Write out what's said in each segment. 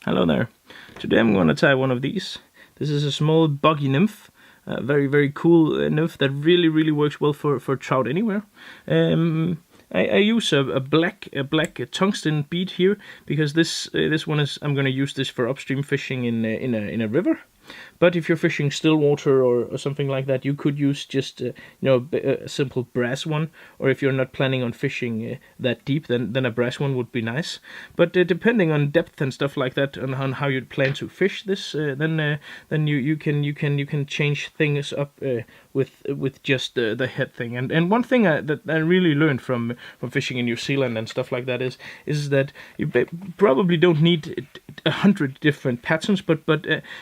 Hello there. Today I'm going to tie one of these. This is a small buggy nymph. Very cool nymph that really works well for trout anywhere. I use a black tungsten bead here because this one is, I'm going to use this for upstream fishing in a river. But if you're fishing still water or something like that, you could use just a simple brass one. Or if you're not planning on fishing that deep, then a brass one would be nice. But depending on depth and stuff like that, and on how you plan to fish this, then you can change things up with just the head thing. And one thing that I really learned from fishing in New Zealand and stuff like that is that you probably don't need 100 different patterns, but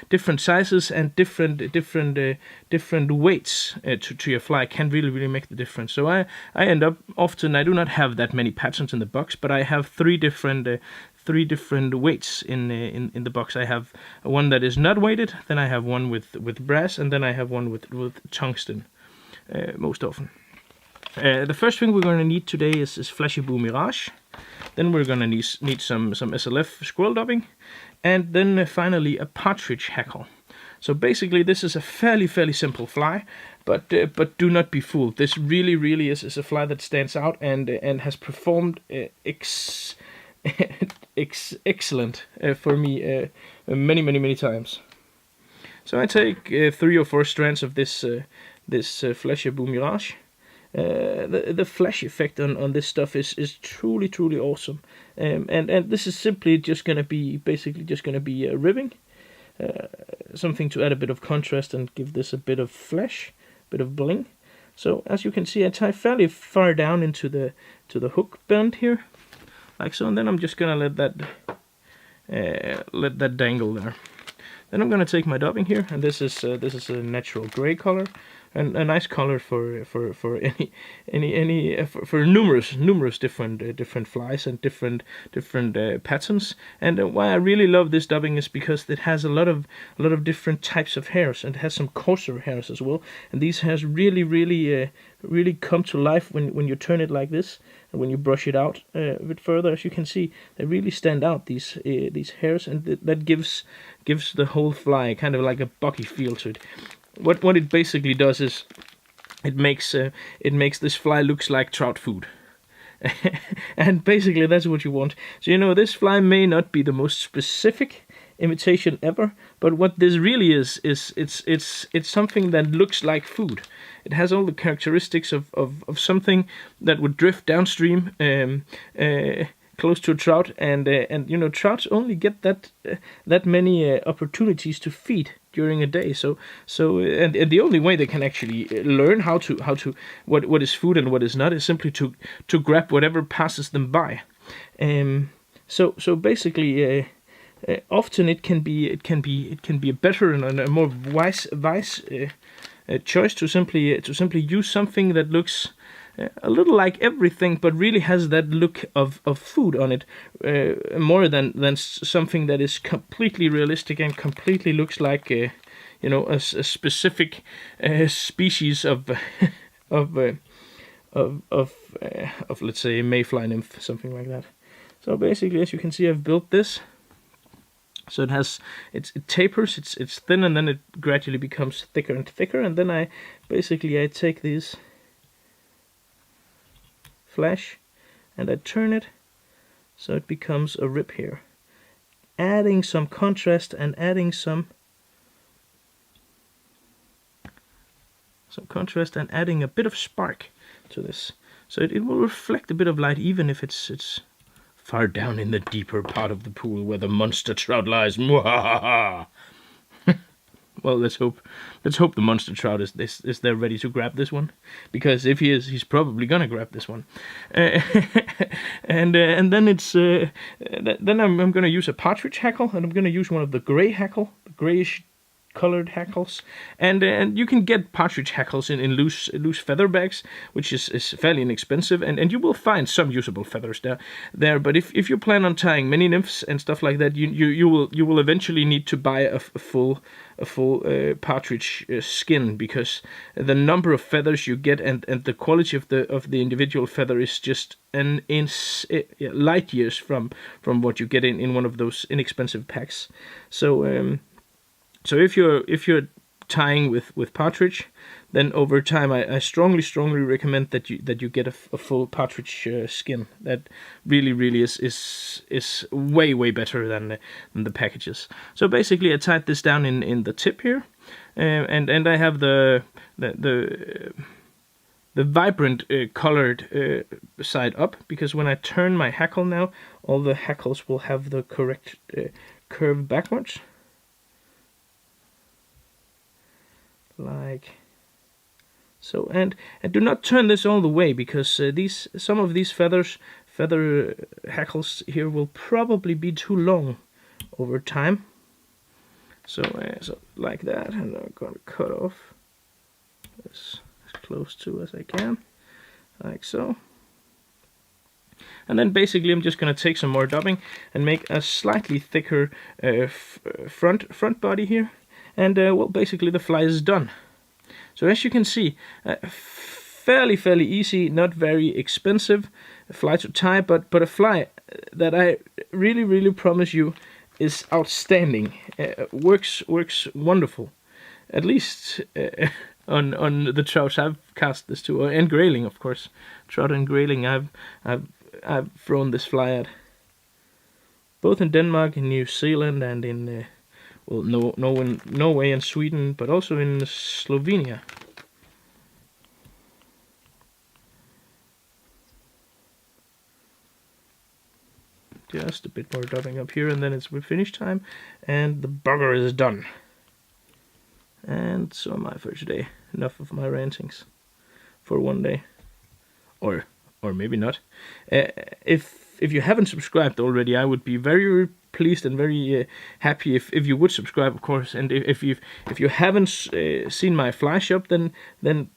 different sizes and different weights to your fly can really make the difference. So I end up often, I do not have that many patterns in the box, but I have three different weights in the box. I have one that is not weighted, then I have one with brass, and then I have one with tungsten most often. The first thing we're going to need today is Flashy Boo Mirage. Then we're going to need some SLF squirrel dubbing, and then finally a partridge hackle. So basically this is a fairly simple fly, but do not be fooled. This really is a fly that stands out and has performed excellent for me many times. So I take 3 or 4 strands of this Flashy Boo Mirage. The flash effect on this stuff is truly awesome, and this is simply just gonna be ribbing, something to add a bit of contrast and give this a bit of flash, bit of bling. So as you can see, I tie fairly far down into the hook bend here, like so, and then I'm just gonna let that dangle there. Then I'm gonna take my dubbing here, and this is a natural gray color, and a nice color for numerous different flies and different patterns. And why I really love this dubbing is because it has a lot of different types of hairs, and it has some coarser hairs as well. And these hairs really come to life when you turn it like this, and when you brush it out a bit further. As you can see, they really stand out, these hairs, and that gives the whole fly kind of like a buggy feel to it. What it basically does is it makes this fly looks like trout food. And basically that's what you want. So this fly may not be the most specific imitation ever, but what this really is it's something that looks like food. It has all the characteristics of something that would drift downstream close to a trout, and trouts only get that many opportunities to feed during a day. So and the only way they can actually learn how to what is food and what is not is simply to grab whatever passes them by. So basically, often it can be a better and a more wise choice to simply use something that looks a little like everything, but really has that look of food on it, more than something that is completely realistic and completely looks like a specific species of let's say a mayfly nymph, something like that. So basically, as you can see, I've built this. So it tapers, it's thin, and then it gradually becomes thicker and thicker, and then I take these flash and I turn it so it becomes a rib here, adding some contrast and adding a bit of spark to this, so it will reflect a bit of light even if it's far down in the deeper part of the pool where the monster trout lies. Well, let's hope the monster trout is there ready to grab this one, because if he is, he's probably gonna grab this one. And then it's then I'm gonna use a partridge hackle, and I'm gonna use one of the gray hackle, the grayish colored hackles, and you can get partridge hackles in loose feather bags, which is fairly inexpensive, and you will find some usable feathers there. But if you plan on tying many nymphs and stuff like that, you will eventually need to buy a full partridge skin, because the number of feathers you get and the quality of the individual feather is just light years from what you get in one of those inexpensive packs. So if you're tying with partridge, then over time I strongly recommend that you get a full partridge skin. That really is way better than the packages. So basically I tied this down in the tip here, and I have the vibrant colored side up, because when I turn my hackle now, all the hackles will have the correct curve backwards, like so. And do not turn this all the way, because some of these feather hackles here will probably be too long over time. So like that, and I'm going to cut off this as close to as I can, like so. And then basically I'm just going to take some more dubbing and make a slightly thicker front body here, and well, basically the fly is done. So as you can see, fairly easy, not very expensive fly to tie, but a fly that I really promise you is outstanding. Works Wonderful, at least on the trouts I've cast this to, and grayling, of course. Trout and grayling I've thrown this fly at, both in Denmark, in New Zealand, and in well, Norway and Sweden, but also in Slovenia. Just a bit more dubbing up here, and then it's finish time, and the bugger is done. And so am I for today. Enough of my rantings for one day, or maybe not. If you haven't subscribed already, I would be very pleased and very happy if you would subscribe, of course. And if you haven't seen my fly shop, then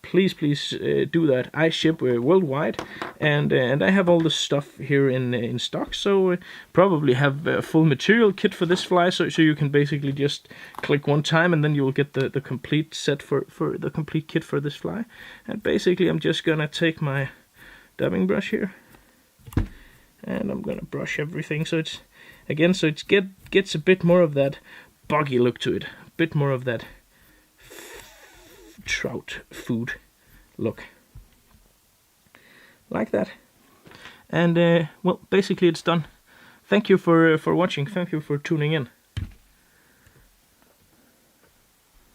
please do that. I ship worldwide, and I have all the stuff here in stock. So probably have a full material kit for this fly, so you can basically just click one time, and then you'll get the complete set for the complete kit for this fly. And basically I'm just gonna take my dubbing brush here, and I'm gonna brush everything so it gets a bit more of that boggy look to it, a bit more of that trout food look, like that. And well, basically it's done. Thank you for watching. Thank you for tuning in.